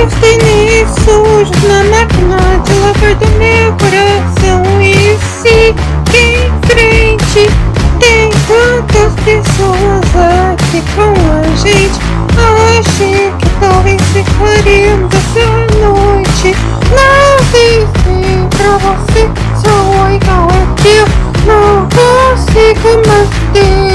os tênis sujos na máquina de lavar do meu coração. E siga em frente, tem tantas pessoas aqui com a gente. Achei que talvez ficaríamos essa noite. Não sei pra você, sou igual a eu. Não consigo manter